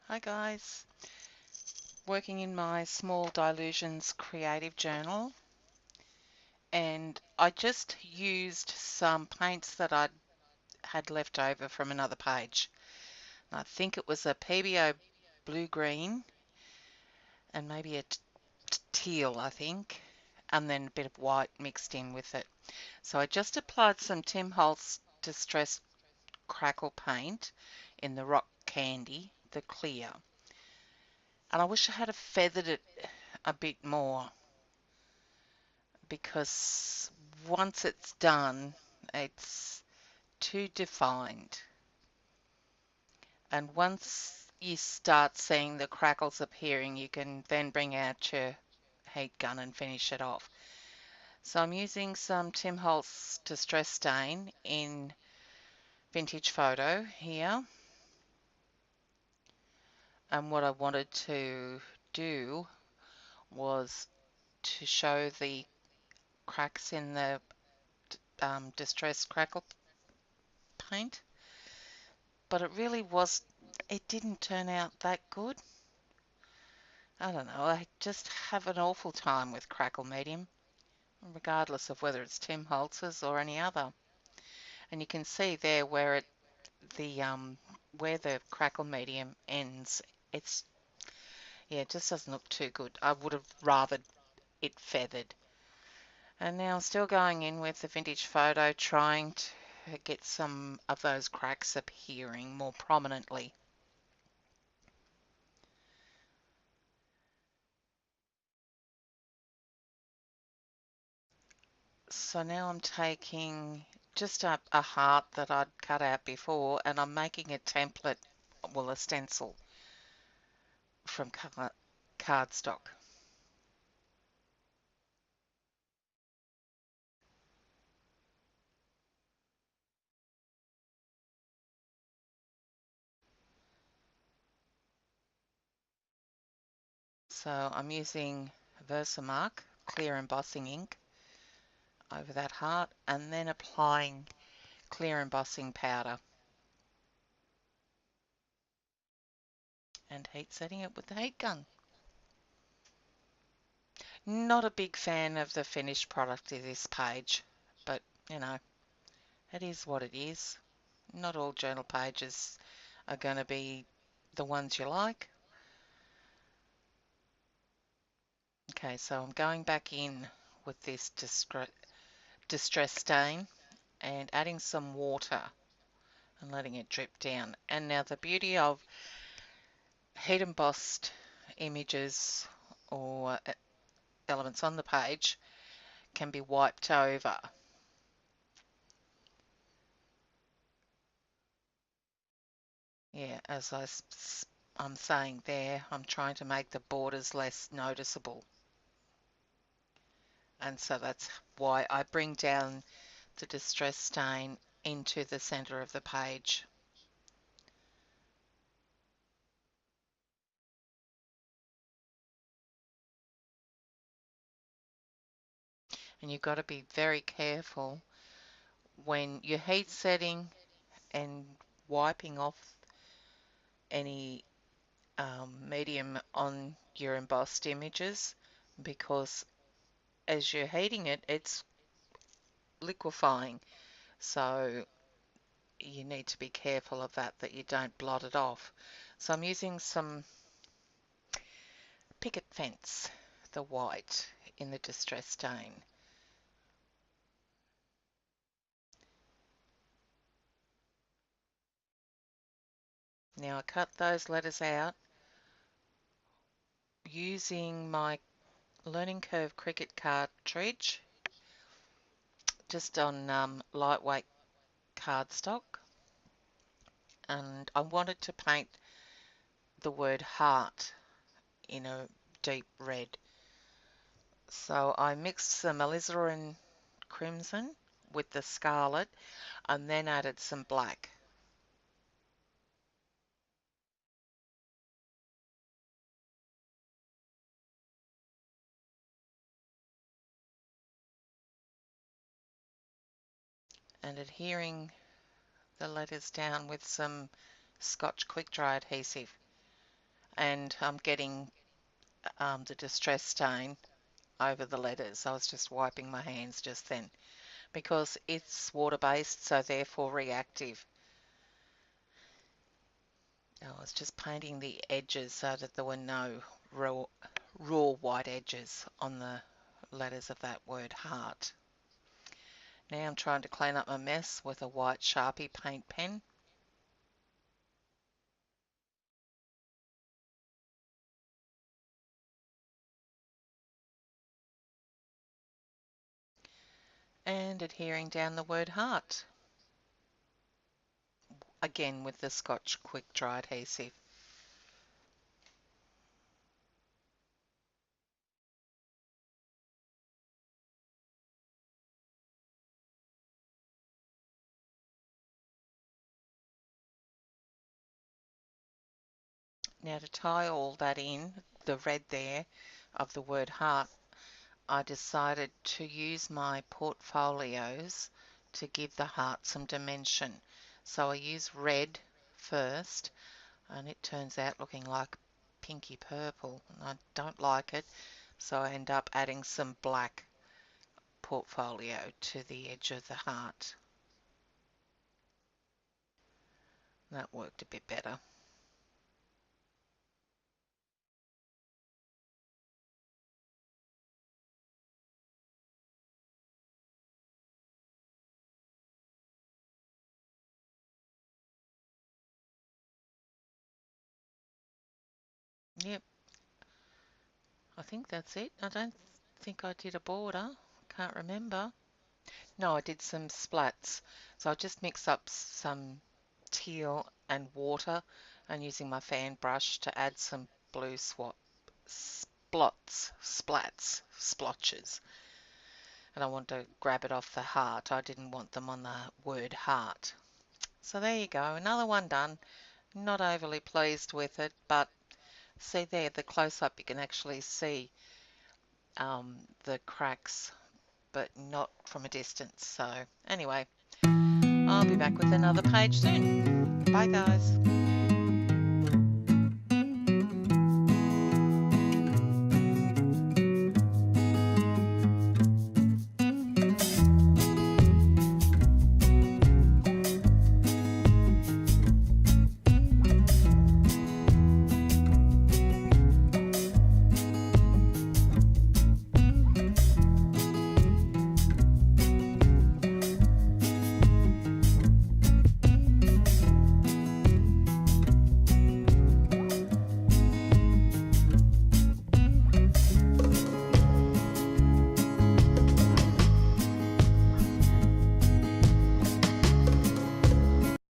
Hi guys, working in my small Dylusions Creative Journal, and I just used some paints that I had left over from another page. I think it was a PBO blue-green and maybe a teal, I think, and then a bit of white mixed in with it. So I just applied some Tim Holtz Distress Crackle paint in the Rock Candy, the clear. And I wish I had feathered it a bit more, because once it's done, it's too defined. And once you start seeing the crackles appearing, you can then bring out your heat gun and finish it off. So I'm using some Tim Holtz Distress Stain in Vintage Photo here. And what I wanted to do was to show the cracks in the Distress Crackle paint. But it didn't turn out that good. I don't know, I just have an awful time with Crackle Medium, regardless of whether it's Tim Holtz's or any other. And you can see there where the Crackle Medium ends. It just doesn't look too good. I would have rathered it feathered. And now I'm still going in with the Vintage Photo, trying to get some of those cracks appearing more prominently. So now I'm taking just a heart that I'd cut out before, and I'm making a template, well, a stencil from cardstock. So I'm using VersaMark clear embossing ink over that heart, and then applying clear embossing powder and heat setting it with the heat gun. Not a big fan of the finished product of this page, but you know, it is what it is. Not all journal pages are going to be the ones you like. Okay, so I'm going back in with this distress stain and adding some water and letting it drip down. And now the beauty of heat embossed images or elements on the page can be wiped over. Yeah, as I'm saying there, I'm trying to make the borders less noticeable. And so that's why I bring down the distress stain into the center of the page. And you've got to be very careful when you're heat setting and wiping off any medium on your embossed images, because as you're heating it, it's liquefying. So you need to be careful of that you don't blot it off. So I'm using some picket fence, the white, in the distress stain. Now I cut those letters out using my Learning Curve Cricut cartridge, just on lightweight cardstock, and I wanted to paint the word heart in a deep red. So I mixed some alizarin crimson with the scarlet and then added some black. And adhering the letters down with some Scotch Quick Dry adhesive. and I'm getting the distress stain over the letters. I was just wiping my hands just then because it's water-based, so therefore reactive. I was just painting the edges so that there were no raw white edges on the letters of that word heart. Now I'm trying to clean up my mess with a white Sharpie paint pen. And adhering down the word heart. Again with the Scotch Quick Dry adhesive. Now to tie all that in, the red there of the word heart, I decided to use my portfolios to give the heart some dimension. So I use red first, and it turns out looking like pinky purple, and I don't like it, so I end up adding some black portfolio to the edge of the heart. That worked a bit better. Yep, I think that's it. I don't think I did a border. Can't remember. No, I did some splats. So I just mix up some teal and water and using my fan brush to add some blue splotches. And I want to grab it off the heart. I didn't want them on the word heart. So there you go, another one done. Not overly pleased with it, but see there, the close-up you can actually see the cracks, but not from a distance. So anyway, I'll be back with another page soon. Bye guys.